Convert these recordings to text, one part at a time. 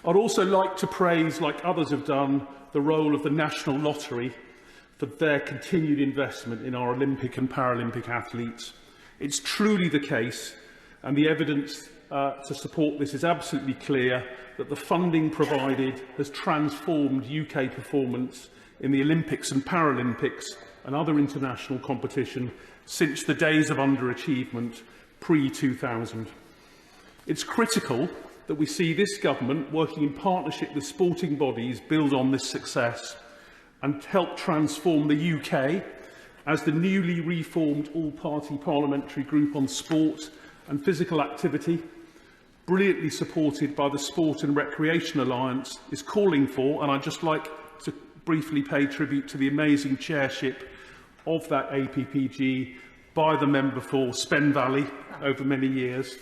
I'd also like to praise, like others have done, the role of the National Lottery for their continued investment in our Olympic and Paralympic athletes. It's truly the case, and the evidence to support this is absolutely clear, that the funding provided has transformed UK performance in the Olympics and Paralympics and other international competition since the days of underachievement pre-2000. It's critical that we see this government working in partnership with sporting bodies build on this success and help transform the UK as the newly reformed all-party parliamentary group on sport and physical activity, brilliantly supported by the Sport and Recreation Alliance, is calling for, and I'd just like to briefly pay tribute to the amazing chairship of that APPG by the member for Spen Valley over many years,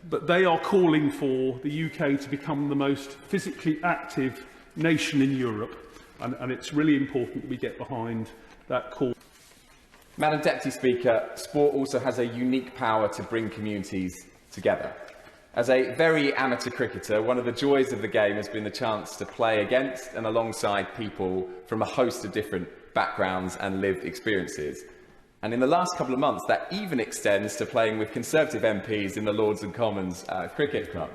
but they are calling for the UK to become the most physically active nation in Europe, and it's really important that we get behind that call. Madam Deputy Speaker, sport also has a unique power to bring communities together. As a very amateur cricketer, one of the joys of the game has been the chance to play against and alongside people from a host of different backgrounds and lived experiences. And in the last couple of months, that even extends to playing with Conservative MPs in the Lords and Commons Cricket Club.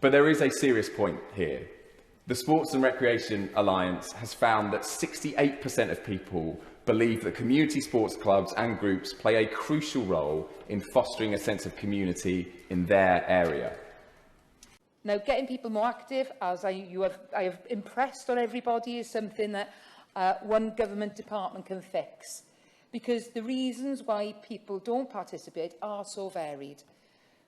But there is a serious point here. The Sports and Recreation Alliance has found that 68% of people believe that community sports clubs and groups play a crucial role in fostering a sense of community in their area. Now, getting people more active, as I have impressed on everybody, is something that one government department can fix, because the reasons why people don't participate are so varied.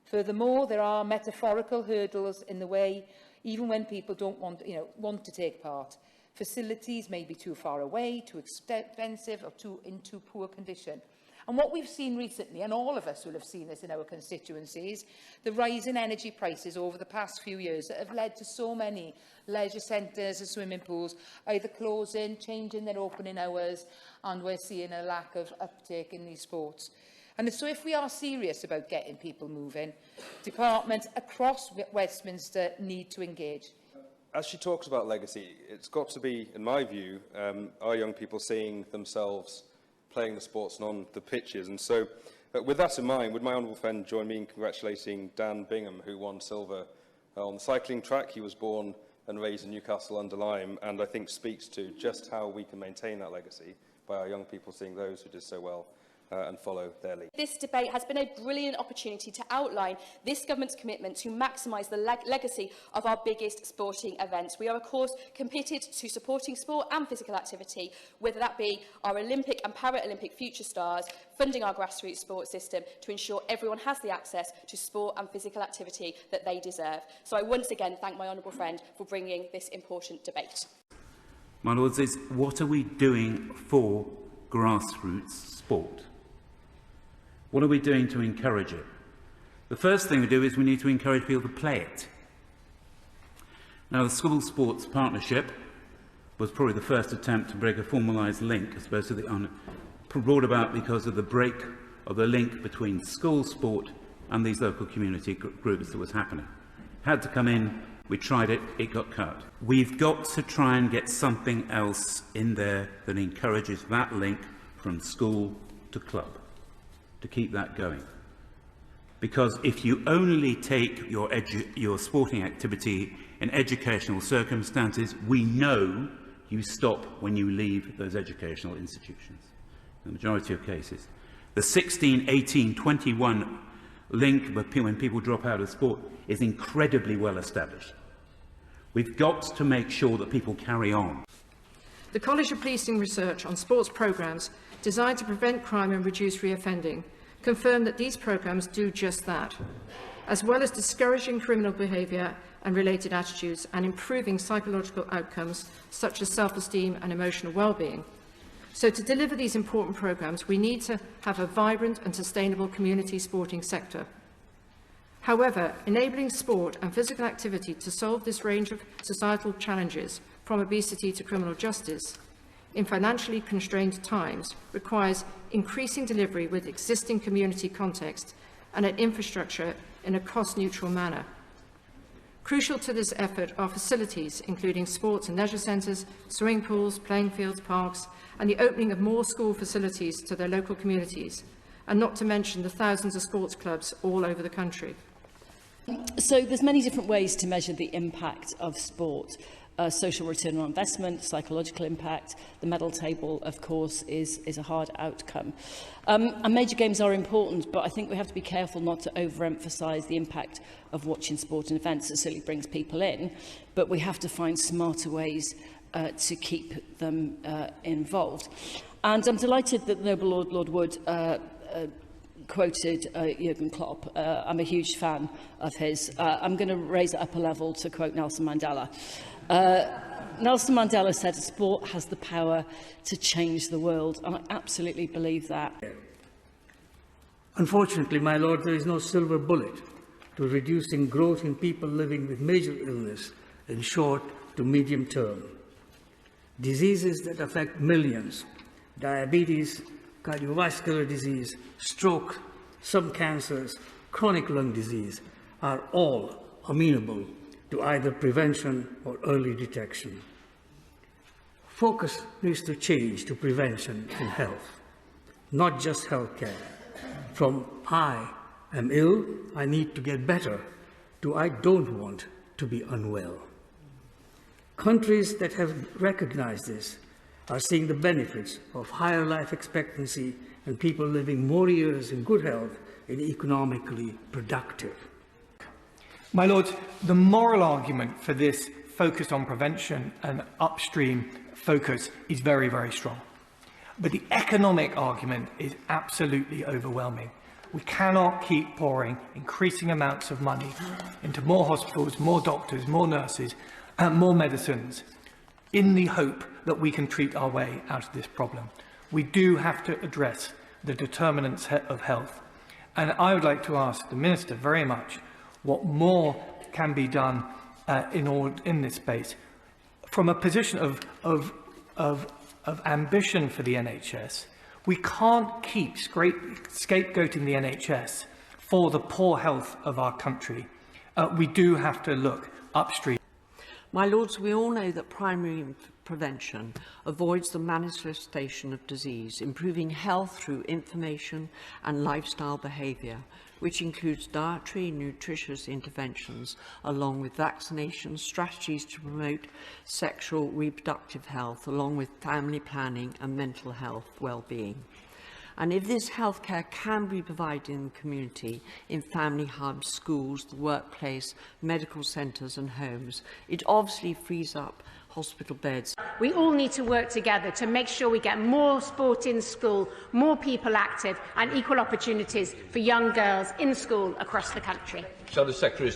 Furthermore, there are metaphorical hurdles in the way, even when people don't want to take part. Facilities may be too far away, too expensive, or in too poor condition. And what we've seen recently, and all of us will have seen this in our constituencies, the rise in energy prices over the past few years that have led to so many leisure centres and swimming pools either closing, changing their opening hours, and we're seeing a lack of uptake in these sports. And so if we are serious about getting people moving, departments across Westminster need to engage. As she talks about legacy, it's got to be, in my view, our young people seeing themselves playing the sports and on the pitches. And so, with that in mind, would my honourable friend join me in congratulating Dan Bingham, who won silver on the cycling track? He was born and raised in Newcastle-under-Lyme, and I think speaks to just how we can maintain that legacy by our young people seeing those who did so well and follow their lead. This debate has been a brilliant opportunity to outline this government's commitment to maximise the legacy of our biggest sporting events. We are, of course, committed to supporting sport and physical activity, whether that be our Olympic and Paralympic future stars, funding our grassroots sports system to ensure everyone has the access to sport and physical activity that they deserve. So I once again thank my honourable friend for bringing this important debate. My Lords, is what are we doing for grassroots sport? What are we doing to encourage it? The first thing we do is we need to encourage people to play it. Now, the School Sports Partnership was probably the first attempt to break a formalised link, as opposed to the brought about because of the break of the link between school sport and these local community groups that was happening. Had to come in, we tried it, it got cut. We've got to try and get something else in there that encourages that link from school to club, to keep that going. Because if you only take your sporting activity in educational circumstances, we know you stop when you leave those educational institutions, in the majority of cases. The 16, 18, 21 link when people drop out of sport is incredibly well established. We've got to make sure that people carry on. The College of Policing research on sports programmes designed to prevent crime and reduce reoffending confirm that these programmes do just that, as well as discouraging criminal behaviour and related attitudes and improving psychological outcomes such as self-esteem and emotional well-being. So to deliver these important programmes, we need to have a vibrant and sustainable community sporting sector. However, enabling sport and physical activity to solve this range of societal challenges, from obesity to criminal justice, in financially constrained times, requires increasing delivery with existing community context and an infrastructure in a cost-neutral manner. Crucial to this effort are facilities, including sports and leisure centres, swimming pools, playing fields, parks, and the opening of more school facilities to their local communities, and not to mention the thousands of sports clubs all over the country. So there's many different ways to measure the impact of sport. Social return on investment, psychological impact. The medal table, of course, is a hard outcome. And major games are important, but I think we have to be careful not to overemphasise the impact of watching sport and events. It certainly brings people in, but we have to find smarter ways to keep them involved. And I'm delighted that the Noble Lord Wood quoted Jurgen Klopp. I'm a huge fan of his. I'm going to raise it up a level to quote Nelson Mandela. Nelson Mandela said sport has the power to change the world, and I absolutely believe that. Unfortunately, my Lord, there is no silver bullet to reducing growth in people living with major illness in short to medium term. Diseases that affect millions, diabetes, cardiovascular disease, stroke, some cancers, chronic lung disease, are all amenable to either prevention or early detection. Focus needs to change to prevention in health, not just healthcare. From I am ill, I need to get better, to I don't want to be unwell. Countries that have recognized this are seeing the benefits of higher life expectancy and people living more years in good health and economically productive. My Lords, the moral argument for this focus on prevention and upstream focus is very, very strong. But the economic argument is absolutely overwhelming. We cannot keep pouring increasing amounts of money into more hospitals, more doctors, more nurses, and more medicines in the hope that we can treat our way out of this problem. We do have to address the determinants of health. And I would like to ask the Minister very much what more can be done in this space. From a position of ambition for the NHS, we can't keep scapegoating the NHS for the poor health of our country. We do have to look upstream. My Lords, we all know that primary prevention avoids the manifestation of disease, improving health through information and lifestyle behaviour, which includes dietary and nutritious interventions, along with vaccination strategies to promote sexual reproductive health, along with family planning and mental health well-being. And if this healthcare can be provided in the community, in family hubs, schools, the workplace, medical centres and homes, it obviously frees up hospital beds. We all need to work together to make sure we get more sport in school, more people active and equal opportunities for young girls in school across the country. Shall the Secretary